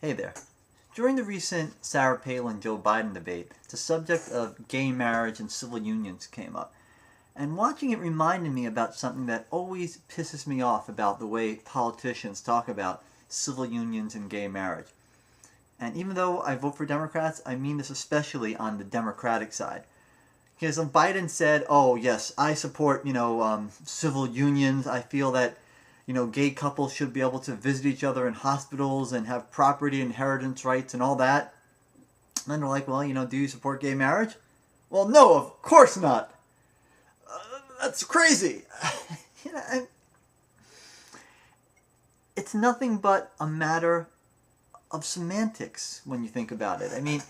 Hey there. During the recent Sarah Palin-Joe Biden debate, the subject of gay marriage and civil unions came up. And watching it reminded me about something that always pisses me off about the way politicians talk about civil unions and gay marriage. And even though I vote for Democrats, I mean this especially on the Democratic side. Because Biden said, oh yes, I support, civil unions. I feel that gay couples should be able to visit each other in hospitals and have property inheritance rights and all that. And then they're like, well, do you support gay marriage? Well, no, of course not. That's crazy. It's nothing but a matter of semantics when you think about it. I mean,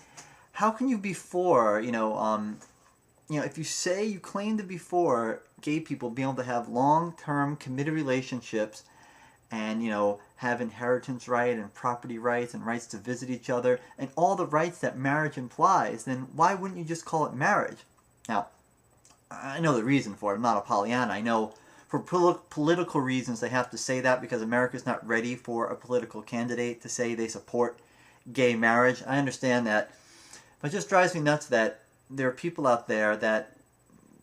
how can you be for, if you claim to be for gay people being able to have long-term committed relationships and, have inheritance right and property rights and rights to visit each other and all the rights that marriage implies, then why wouldn't you just call it marriage? Now, I know the reason for it. I'm not a Pollyanna. I know for political reasons they have to say that because America's not ready for a political candidate to say they support gay marriage. I understand that. But it just drives me nuts that there are people out there that,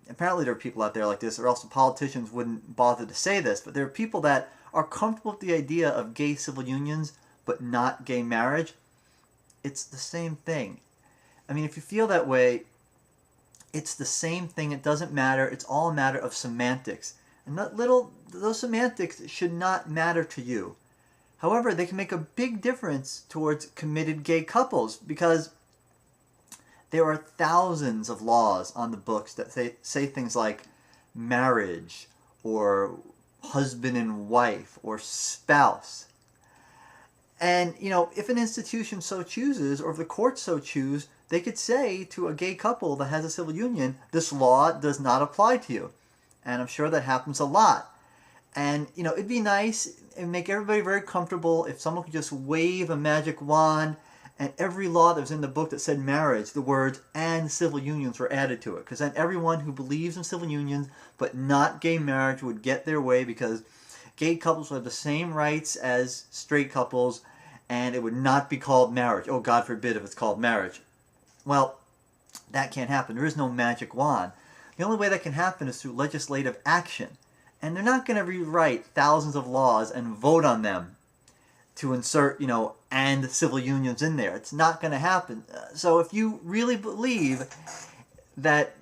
apparently there are people out there like this, or else the politicians wouldn't bother to say this, but there are people that are comfortable with the idea of gay civil unions, but not gay marriage. It's the same thing. I mean, if you feel that way, it's the same thing. It doesn't matter. It's all a matter of semantics. And those semantics should not matter to you. However, they can make a big difference towards committed gay couples because there are thousands of laws on the books that say things like marriage or husband and wife or spouse. And, if an institution so chooses or if the courts so choose, they could say to a gay couple that has a civil union, this law does not apply to you. And I'm sure that happens a lot. And, it'd be nice and make everybody very comfortable if someone could just wave a magic wand and every law that was in the book that said marriage, the words and civil unions were added to it. Because then everyone who believes in civil unions but not gay marriage would get their way because gay couples would have the same rights as straight couples and it would not be called marriage. Oh, God forbid if it's called marriage. Well, that can't happen. There is no magic wand. The only way that can happen is through legislative action. And they're not going to rewrite thousands of laws and vote on them to insert, and civil unions in there. It's not going to happen. So if you really believe that,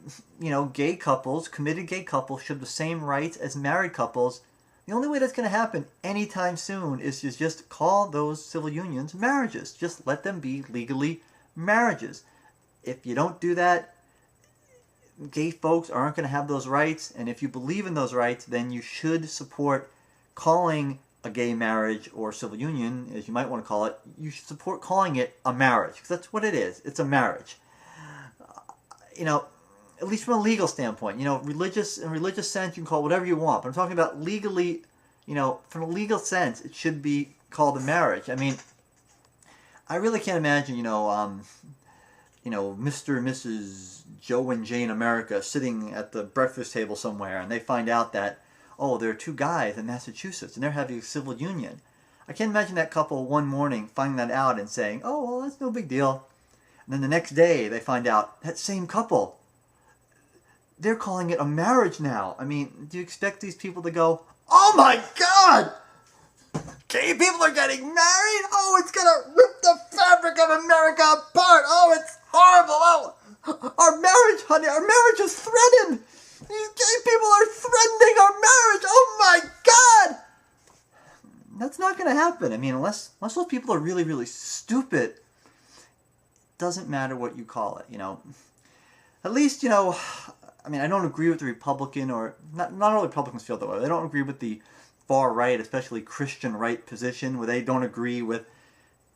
gay couples, committed gay couples should have the same rights as married couples, the only way that's going to happen anytime soon is to just call those civil unions marriages. Just let them be legally marriages. If you don't do that, gay folks aren't going to have those rights. And if you believe in those rights, then you should support calling a gay marriage or civil union, as you might want to call it, you should support calling it a marriage. Because that's what it is. It's a marriage. At least from a legal standpoint. In religious sense, you can call it whatever you want. But I'm talking about legally, from a legal sense, it should be called a marriage. I mean, I really can't imagine, Mr. and Mrs. Joe and Jane America sitting at the breakfast table somewhere and they find out that, oh, there are two guys in Massachusetts and they're having a civil union. I can't imagine that couple one morning finding that out and saying, oh, well, that's no big deal. And then the next day they find out that same couple, they're calling it a marriage now. I mean, do you expect these people to go, oh my God, gay people are getting married? Oh, it's going to rip the fabric of America apart. Oh, it's horrible. Oh, our marriage, honey, our marriage is threatened. These gay people are threatening our marriage. Oh my God. That's not going to happen. I mean, unless those people are really, really stupid, it doesn't matter what you call it, At least, I mean, I don't agree with the Republican, or not all Republicans feel that way. They don't agree with the far right, especially Christian right position, where they don't agree with,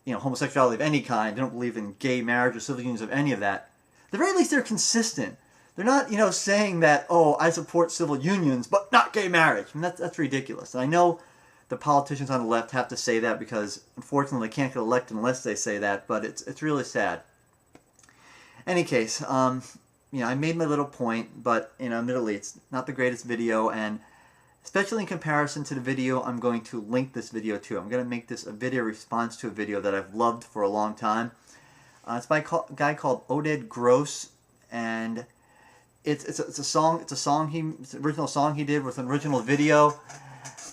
homosexuality of any kind. They don't believe in gay marriage or civil unions of any of that. At the very least, they're consistent. They're not, saying that, oh, I support civil unions, but not gay marriage. I mean, that's ridiculous. And I know the politicians on the left have to say that because, unfortunately, they can't get elected unless they say that, but it's really sad. Any case, I made my little point, but, admittedly, it's not the greatest video, and especially in comparison to the video I'm going to link this video to. I'm going to make this a video response to a video that I've loved for a long time. It's by a guy called Oded Gross, and it's a song. It's an original song he did with an original video.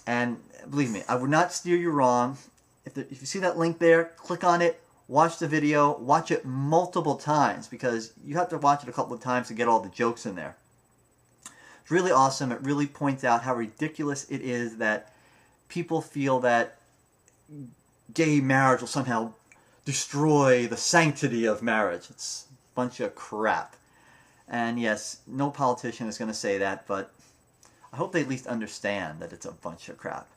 And believe me, I would not steer you wrong. If you see that link there, click on it, watch the video, watch it multiple times, because you have to watch it a couple of times to get all the jokes in there. It's really awesome. It really points out how ridiculous it is that people feel that gay marriage will somehow destroy the sanctity of marriage. It's a bunch of crap. And yes, no politician is going to say that, but I hope they at least understand that it's a bunch of crap.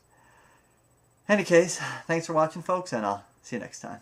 In any case, thanks for watching, folks, and I'll see you next time.